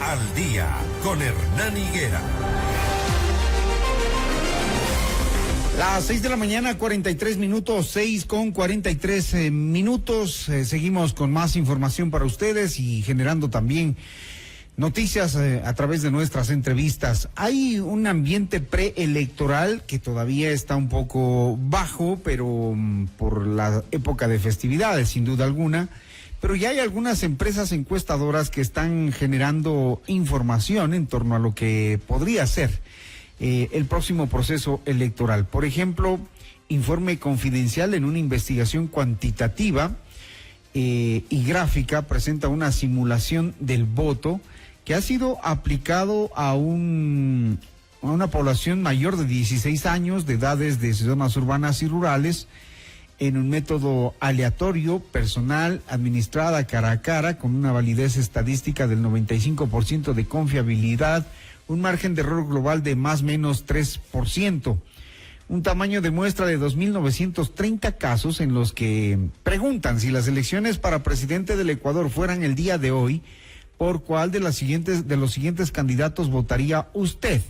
al Día con Hernán Higuera. Las 6 de la mañana, 43 minutos, 6:43 seguimos con más información para ustedes y generando también noticias a través de nuestras entrevistas. Hay un ambiente preelectoral que todavía está un poco bajo, pero por la época de festividades, sin duda alguna. Pero ya hay algunas empresas encuestadoras que están generando información en torno a lo que podría ser el próximo proceso electoral. Por ejemplo, Informe Confidencial, en una investigación cuantitativa y gráfica, presenta una simulación del voto que ha sido aplicado a una población mayor de 16 años, de edades de zonas urbanas y rurales, en un método aleatorio, personal, administrada cara a cara, con una validez estadística del 95% de confiabilidad, un margen de error global de más o menos 3%, un tamaño de muestra de 2.930 casos en los que preguntan si las elecciones para presidente del Ecuador fueran el día de hoy, ¿por cuál de los siguientes candidatos votaría usted?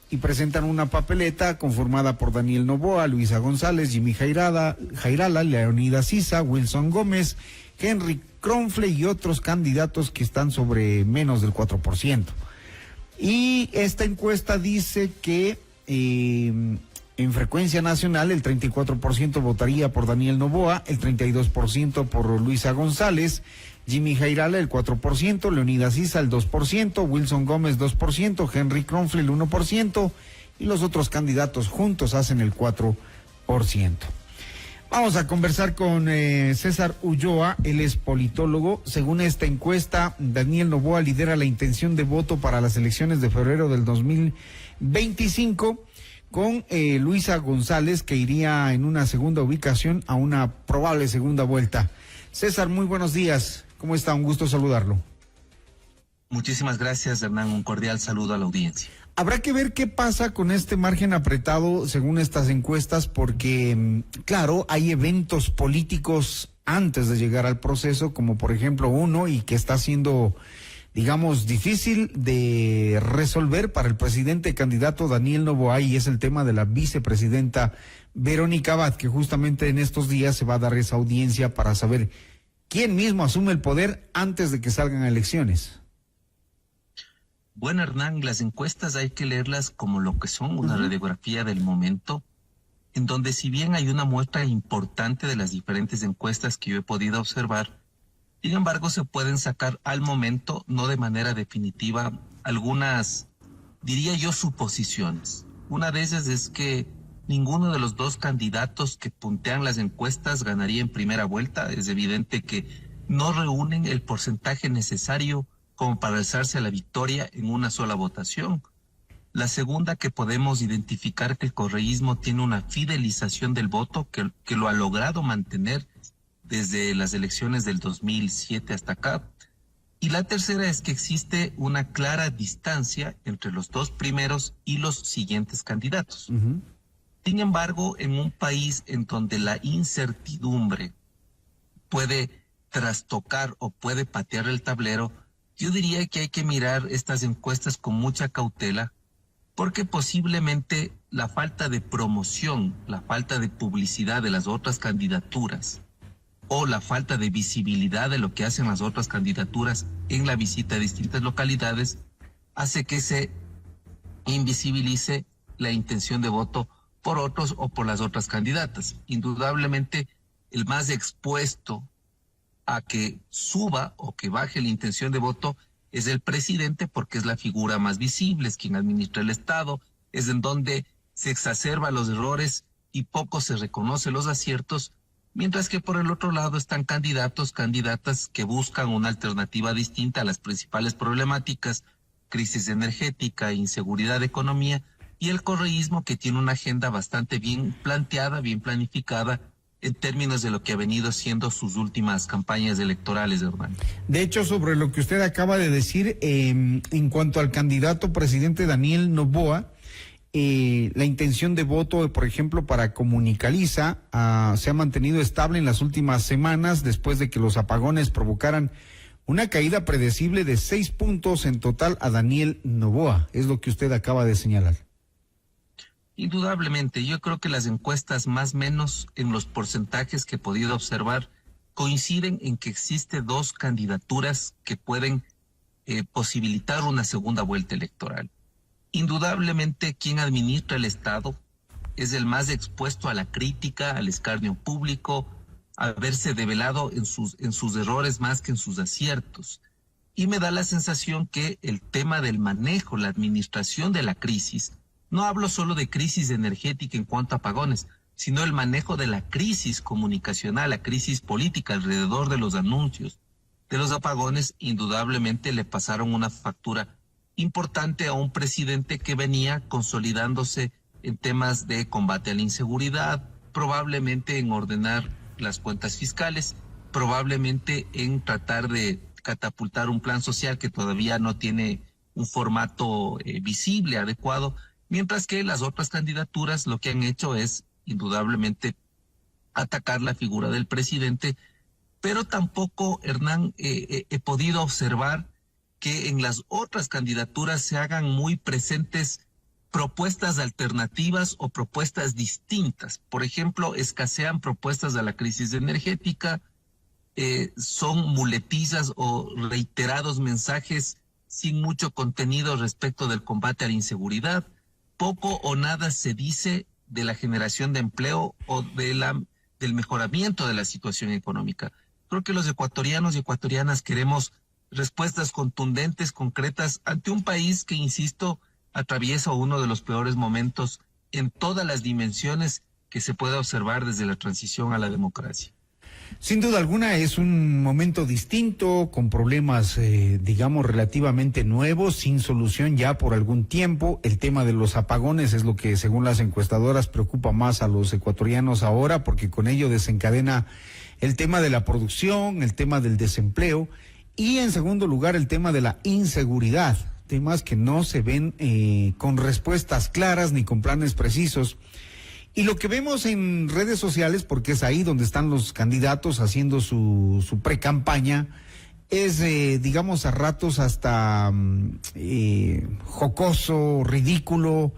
Y presentan una papeleta conformada por Daniel Noboa, Luisa González, Jimmy Jairala, Leonidas Sisa, Wilson Gómez, Henry Kronfle y otros candidatos que están sobre menos del 4%. Y esta encuesta dice que en frecuencia nacional el 34% votaría por Daniel Noboa, el 32% por Luisa González, Jimmy Jairala el 4%, Leonidas Sisa el 2%, Wilson Gómez 2%, Henry Kronfle el 1% y los otros candidatos juntos hacen el 4%. Vamos a conversar con César Ulloa, él es politólogo. Según esta encuesta, Daniel Noboa lidera la intención de voto para las elecciones de febrero del 2025, con Luisa González, que iría en una segunda ubicación a una probable segunda vuelta. César, muy buenos días. ¿Cómo está? Un gusto saludarlo. Muchísimas gracias, Hernán. Un cordial saludo a la audiencia. Habrá que ver qué pasa con este margen apretado según estas encuestas, porque, claro, hay eventos políticos antes de llegar al proceso, como por ejemplo uno, y que está siendo, digamos, difícil de resolver para el presidente candidato Daniel Noboa, y es el tema de la vicepresidenta Verónica Abad, que justamente en estos días se va a dar esa audiencia para saber quién mismo asume el poder antes de que salgan elecciones. Bueno, Hernán, las encuestas hay que leerlas como lo que son, una radiografía del momento, en donde si bien hay una muestra importante de las diferentes encuestas que yo he podido observar, sin embargo se pueden sacar al momento, no de manera definitiva, algunas, diría yo, suposiciones. Una de ellas es que ninguno de los dos candidatos que puntean las encuestas ganaría en primera vuelta. Es evidente que no reúnen el porcentaje necesario como para alzarse a la victoria en una sola votación. La segunda, que podemos identificar que el correísmo tiene una fidelización del voto que lo ha logrado mantener desde las elecciones del 2007 hasta acá. Y la tercera es que existe una clara distancia entre los dos primeros y los siguientes candidatos. Sin embargo, en un país en donde la incertidumbre puede trastocar o puede patear el tablero, yo diría que hay que mirar estas encuestas con mucha cautela, porque posiblemente la falta de promoción, la falta de publicidad de las otras candidaturas o la falta de visibilidad de lo que hacen las otras candidaturas en la visita a distintas localidades hace que se invisibilice la intención de voto por otros o por las otras candidatas. Indudablemente, el más expuesto a que suba o que baje la intención de voto es el presidente, porque es la figura más visible, es quien administra el Estado, es en donde se exacerban los errores y poco se reconoce los aciertos, mientras que por el otro lado están candidatos, candidatas que buscan una alternativa distinta a las principales problemáticas, crisis energética, inseguridad, economía, y el correísmo, que tiene una agenda bastante bien planteada, bien planificada, en términos de lo que ha venido siendo sus últimas campañas electorales, Hernán. De hecho, sobre lo que usted acaba de decir, en cuanto al candidato presidente Daniel Noboa, la intención de voto, por ejemplo, para Comunicaliza, se ha mantenido estable en las últimas semanas, después de que los apagones provocaran una caída predecible de 6 puntos en total a Daniel Noboa, es lo que usted acaba de señalar. Indudablemente, yo creo que las encuestas más o menos en los porcentajes que he podido observar coinciden en que existe dos candidaturas que pueden posibilitar una segunda vuelta electoral. Indudablemente, quien administra el Estado es el más expuesto a la crítica, al escarnio público, a verse develado en sus errores más que en sus aciertos. Y me da la sensación que el tema del manejo, la administración de la crisis, no hablo solo de crisis energética en cuanto a apagones, sino el manejo de la crisis comunicacional, la crisis política alrededor de los anuncios, de los apagones, indudablemente le pasaron una factura importante a un presidente que venía consolidándose en temas de combate a la inseguridad, probablemente en ordenar las cuentas fiscales, probablemente en tratar de catapultar un plan social que todavía no tiene un formato visible, adecuado, mientras que las otras candidaturas lo que han hecho es indudablemente atacar la figura del presidente, pero tampoco, Hernán, he podido observar que en las otras candidaturas se hagan muy presentes propuestas alternativas o propuestas distintas. Por ejemplo, escasean propuestas de la crisis energética, son muletizas o reiterados mensajes sin mucho contenido respecto del combate a la inseguridad. Poco o nada se dice de la generación de empleo o del mejoramiento de la situación económica. Creo que los ecuatorianos y ecuatorianas queremos respuestas contundentes, concretas, ante un país que, insisto, atraviesa uno de los peores momentos en todas las dimensiones que se puede observar desde la transición a la democracia. Sin duda alguna es un momento distinto, con problemas, digamos, relativamente nuevos, sin solución ya por algún tiempo. El tema de los apagones es lo que, según las encuestadoras, preocupa más a los ecuatorianos ahora, porque con ello desencadena el tema de la producción, el tema del desempleo y, en segundo lugar, el tema de la inseguridad. Temas que no se ven con respuestas claras ni con planes precisos. Y lo que vemos en redes sociales, porque es ahí donde están los candidatos haciendo su pre-campaña, es, digamos, a ratos hasta jocoso, ridículo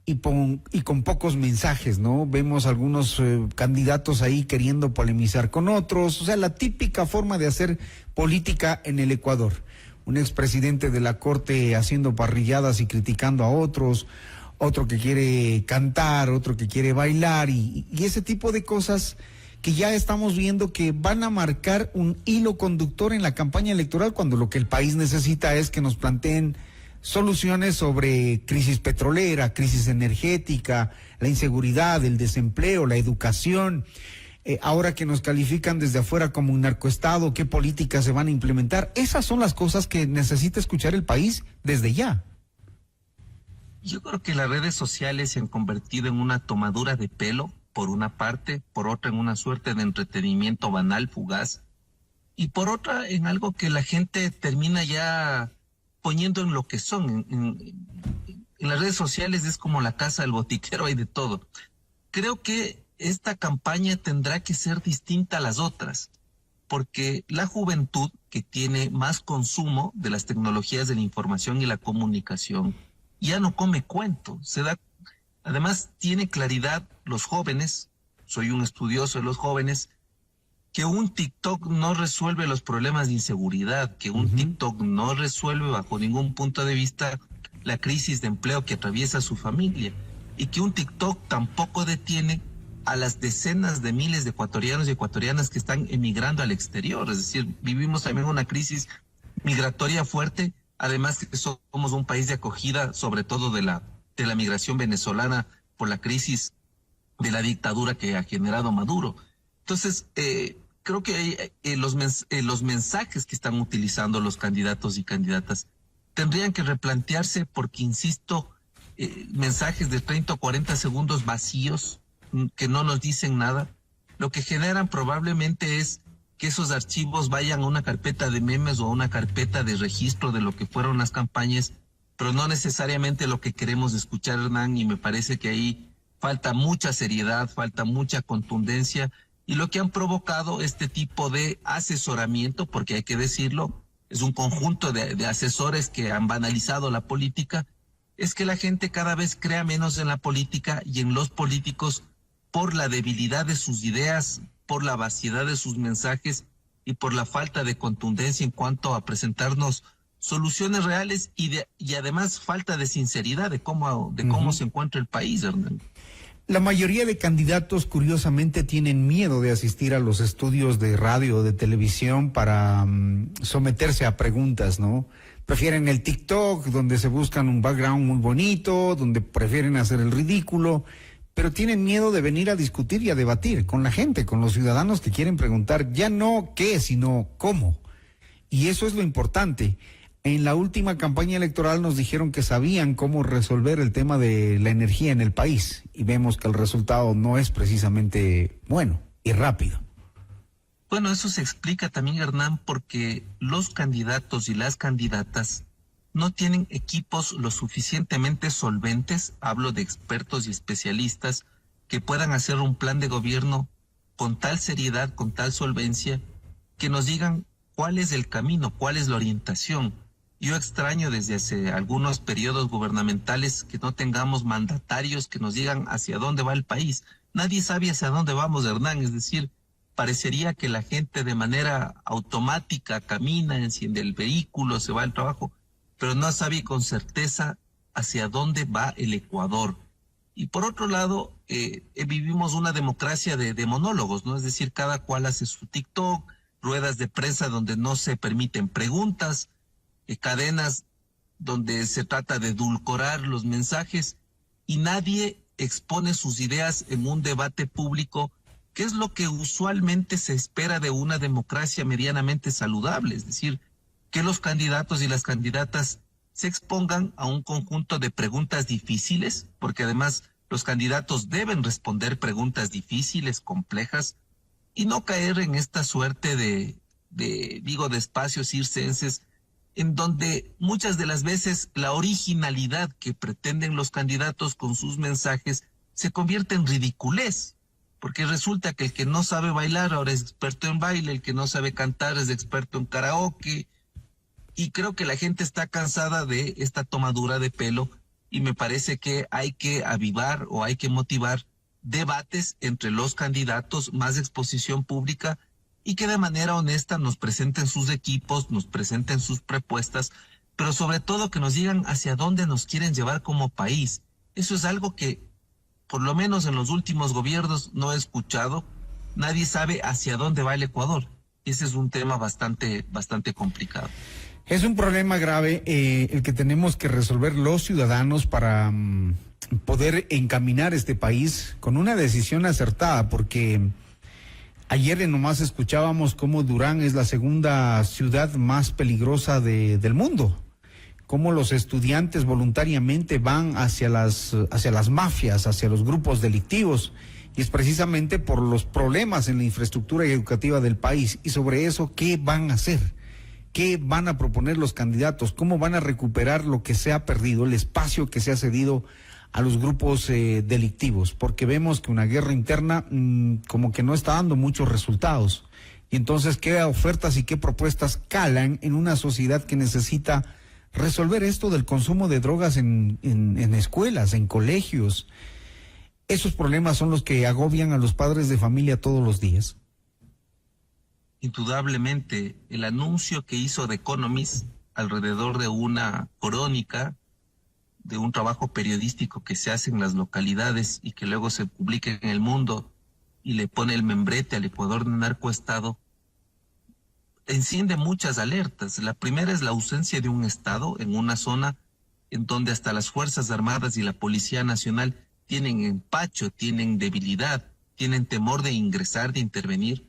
y con pocos mensajes, ¿no? Vemos algunos candidatos ahí queriendo polemizar con otros, o sea, la típica forma de hacer política en el Ecuador. Un expresidente de la Corte haciendo parrilladas y criticando a otros, otro que quiere cantar, otro que quiere bailar y ese tipo de cosas que ya estamos viendo que van a marcar un hilo conductor en la campaña electoral, cuando lo que el país necesita es que nos planteen soluciones sobre crisis petrolera, crisis energética, la inseguridad, el desempleo, la educación. Ahora que nos califican desde afuera como un narcoestado, ¿qué políticas se van a implementar? Esas son las cosas que necesita escuchar el país desde ya. Yo creo que las redes sociales se han convertido en una tomadura de pelo, por una parte, por otra en una suerte de entretenimiento banal, fugaz, y por otra en algo que la gente termina ya poniendo en lo que son. En las redes sociales es como la casa del botiquero, hay de todo. Creo que esta campaña tendrá que ser distinta a las otras, porque la juventud, que tiene más consumo de las tecnologías de la información y la comunicación, ya no come cuento. Además, tiene claridad los jóvenes, soy un estudioso de los jóvenes, que un TikTok no resuelve los problemas de inseguridad, que un TikTok no resuelve bajo ningún punto de vista la crisis de empleo que atraviesa su familia, y que un TikTok tampoco detiene a las decenas de miles de ecuatorianos y ecuatorianas que están emigrando al exterior. Es decir, vivimos también una crisis migratoria fuerte, además que somos un país de acogida, sobre todo de la migración venezolana, por la crisis de la dictadura que ha generado Maduro. Entonces, creo que los mensajes que están utilizando los candidatos y candidatas tendrían que replantearse, porque, insisto, mensajes de 30 o 40 segundos vacíos, que no nos dicen nada, lo que generan probablemente es que esos archivos vayan a una carpeta de memes o a una carpeta de registro de lo que fueron las campañas, pero no necesariamente lo que queremos escuchar, Hernán, y me parece que ahí falta mucha seriedad, falta mucha contundencia, y lo que han provocado este tipo de asesoramiento, porque hay que decirlo, es un conjunto de asesores que han banalizado la política, es que la gente cada vez crea menos en la política y en los políticos por la debilidad de sus ideas, por la vaciedad de sus mensajes y por la falta de contundencia en cuanto a presentarnos soluciones reales y además falta de sinceridad de cómo se encuentra el país, Hernán. La mayoría de candidatos, curiosamente, tienen miedo de asistir a los estudios de radio o de televisión para someterse a preguntas, ¿no? Prefieren el TikTok, donde se buscan un background muy bonito, donde prefieren hacer el ridículo, pero tienen miedo de venir a discutir y a debatir con la gente, con los ciudadanos que quieren preguntar ya no qué, sino cómo. Y eso es lo importante. En la última campaña electoral nos dijeron que sabían cómo resolver el tema de la energía en el país y vemos que el resultado no es precisamente bueno y rápido. Bueno, eso se explica también, Hernán, porque los candidatos y las candidatas no tienen equipos lo suficientemente solventes, hablo de expertos y especialistas, que puedan hacer un plan de gobierno con tal seriedad, con tal solvencia, que nos digan cuál es el camino, cuál es la orientación. Yo extraño desde hace algunos periodos gubernamentales que no tengamos mandatarios que nos digan hacia dónde va el país. Nadie sabe hacia dónde vamos, Hernán, es decir, parecería que la gente de manera automática camina, enciende el vehículo, se va al trabajo, pero no sabe con certeza hacia dónde va el Ecuador. Y por otro lado, vivimos una democracia de monólogos, ¿no? Es decir, cada cual hace su TikTok, ruedas de prensa donde no se permiten preguntas, cadenas donde se trata de edulcorar los mensajes y nadie expone sus ideas en un debate público, que es lo que usualmente se espera de una democracia medianamente saludable, es decir, que los candidatos y las candidatas se expongan a un conjunto de preguntas difíciles, porque además los candidatos deben responder preguntas difíciles, complejas, y no caer en esta suerte de espacios circenses, en donde muchas de las veces la originalidad que pretenden los candidatos con sus mensajes se convierte en ridiculez, porque resulta que el que no sabe bailar ahora es experto en baile, el que no sabe cantar es experto en karaoke, y creo que la gente está cansada de esta tomadura de pelo, y me parece que hay que avivar o hay que motivar debates entre los candidatos, más exposición pública, y que de manera honesta nos presenten sus equipos, nos presenten sus propuestas, pero sobre todo que nos digan hacia dónde nos quieren llevar como país. Eso es algo que, por lo menos en los últimos gobiernos, no he escuchado. Nadie sabe hacia dónde va el Ecuador. Ese es un tema bastante complicado. Es un problema grave el que tenemos que resolver los ciudadanos para poder encaminar este país con una decisión acertada, porque ayer nomás escuchábamos cómo Durán es la segunda ciudad más peligrosa del mundo, cómo los estudiantes voluntariamente van hacia las mafias, hacia los grupos delictivos, y es precisamente por los problemas en la infraestructura educativa del país. Y sobre eso, ¿qué van a hacer? ¿Qué van a proponer los candidatos? ¿Cómo van a recuperar lo que se ha perdido, el espacio que se ha cedido a los grupos delictivos? Porque vemos que una guerra interna como que no está dando muchos resultados. Y entonces, ¿qué ofertas y qué propuestas calan en una sociedad que necesita resolver esto del consumo de drogas en escuelas, en colegios? Esos problemas son los que agobian a los padres de familia todos los días. Indudablemente, el anuncio que hizo The Economist alrededor de una crónica, de un trabajo periodístico que se hace en las localidades y que luego se publica en El Mundo y le pone el membrete al Ecuador de narcoestado, enciende muchas alertas. La primera es la ausencia de un Estado en una zona en donde hasta las Fuerzas Armadas y la Policía Nacional tienen empacho, tienen debilidad, tienen temor de ingresar, de intervenir.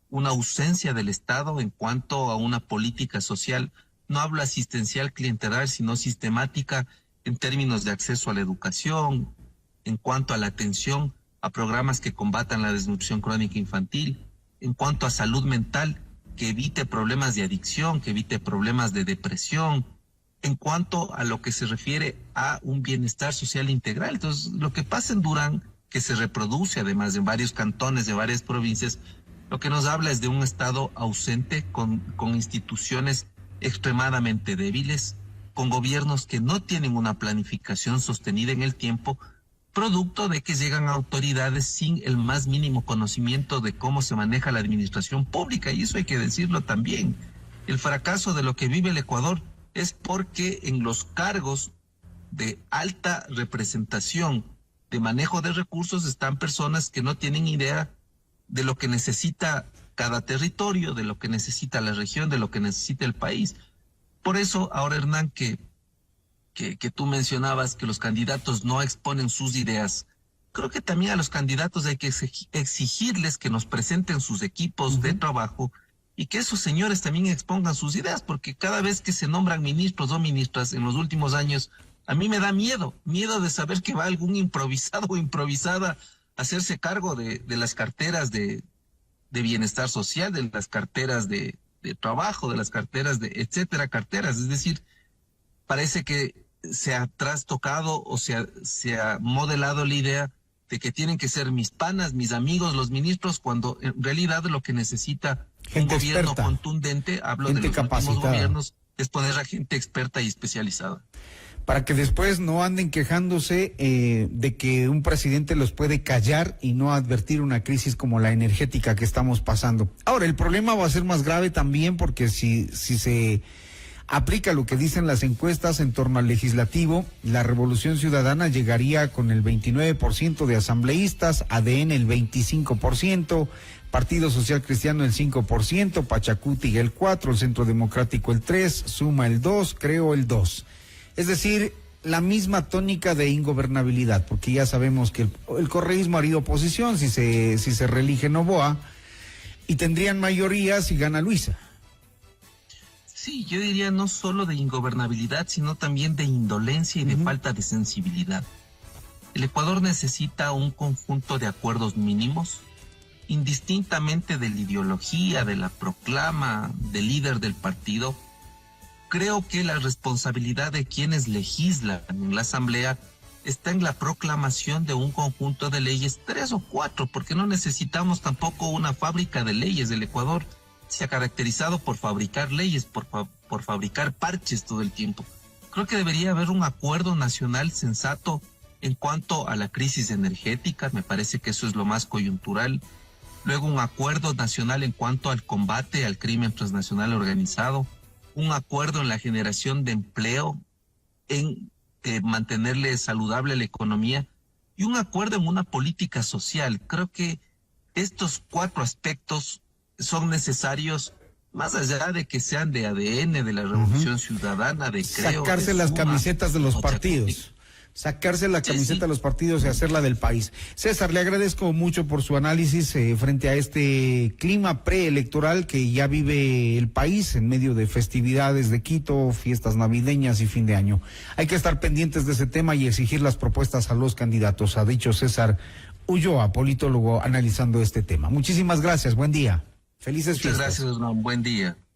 Una ausencia del Estado en cuanto a una política social, no hablo asistencial clientelar, sino sistemática en términos de acceso a la educación, en cuanto a la atención a programas que combatan la desnutrición crónica infantil, en cuanto a salud mental, que evite problemas de adicción, que evite problemas de depresión, en cuanto a lo que se refiere a un bienestar social integral. Entonces, lo que pasa en Durán, que se reproduce además en varios cantones de varias provincias, lo que nos habla es de un Estado ausente con instituciones extremadamente débiles, con gobiernos que no tienen una planificación sostenida en el tiempo, producto de que llegan autoridades sin el más mínimo conocimiento de cómo se maneja la administración pública, y eso hay que decirlo también. El fracaso de lo que vive el Ecuador es porque en los cargos de alta representación de manejo de recursos están personas que no tienen idea de lo que necesita cada territorio, de lo que necesita la región, de lo que necesita el país. Por eso, ahora, Hernán, que tú mencionabas que los candidatos no exponen sus ideas, creo que también a los candidatos hay que exigirles que nos presenten sus equipos de trabajo y que esos señores también expongan sus ideas, porque cada vez que se nombran ministros o ministras en los últimos años, a mí me da miedo de saber que va algún improvisado o improvisada a hacerse cargo de las carteras de bienestar social, de las carteras de trabajo, de las carteras de etcétera, carteras. Es decir, parece que se ha trastocado o se ha modelado la idea de que tienen que ser mis panas, mis amigos, los ministros, cuando en realidad lo que necesita gente un gobierno experta, contundente, hablo gente de los capacitada. últimos gobiernos, es poner a gente experta y especializada. Para que después no anden quejándose de que un presidente los puede callar y no advertir una crisis como la energética que estamos pasando. Ahora, el problema va a ser más grave también porque si se aplica lo que dicen las encuestas en torno al legislativo, la Revolución Ciudadana llegaría con el 29% de asambleístas, ADN el 25%, Partido Social Cristiano el 5%, Pachacuti el 4%, el Centro Democrático el 3%, Suma el 2%, Creo el 2%. Es decir, la misma tónica de ingobernabilidad, porque ya sabemos que el correísmo haría oposición si se reelige Noboa, y tendrían mayoría si gana Luisa. Sí, yo diría no solo de ingobernabilidad, sino también de indolencia y de falta de sensibilidad. El Ecuador necesita un conjunto de acuerdos mínimos, indistintamente de la ideología, de la proclama, del líder del partido. Creo que la responsabilidad de quienes legislan en la Asamblea está en la proclamación de un conjunto de leyes, 3 o 4, porque no necesitamos tampoco una fábrica de leyes. El Ecuador se ha caracterizado por fabricar leyes, por fabricar parches todo el tiempo. Creo que debería haber un acuerdo nacional sensato en cuanto a la crisis energética, me parece que eso es lo más coyuntural. Luego un acuerdo nacional en cuanto al combate al crimen transnacional organizado, un acuerdo en la generación de empleo, en mantenerle saludable la economía y un acuerdo en una política social. Creo que estos 4 aspectos son necesarios, más allá de que sean de ADN, de la Revolución Ciudadana, de Creo. Sacarse las camisetas de los partidos. Sacarse la camiseta de los partidos y hacerla del país. César, le agradezco mucho por su análisis frente a este clima preelectoral que ya vive el país en medio de festividades de Quito, fiestas navideñas y fin de año. Hay que estar pendientes de ese tema y exigir las propuestas a los candidatos, ha dicho César Ulloa, politólogo, analizando este tema. Muchísimas gracias, buen día. Felices fiestas. Muchas gracias, Hernán. Buen día.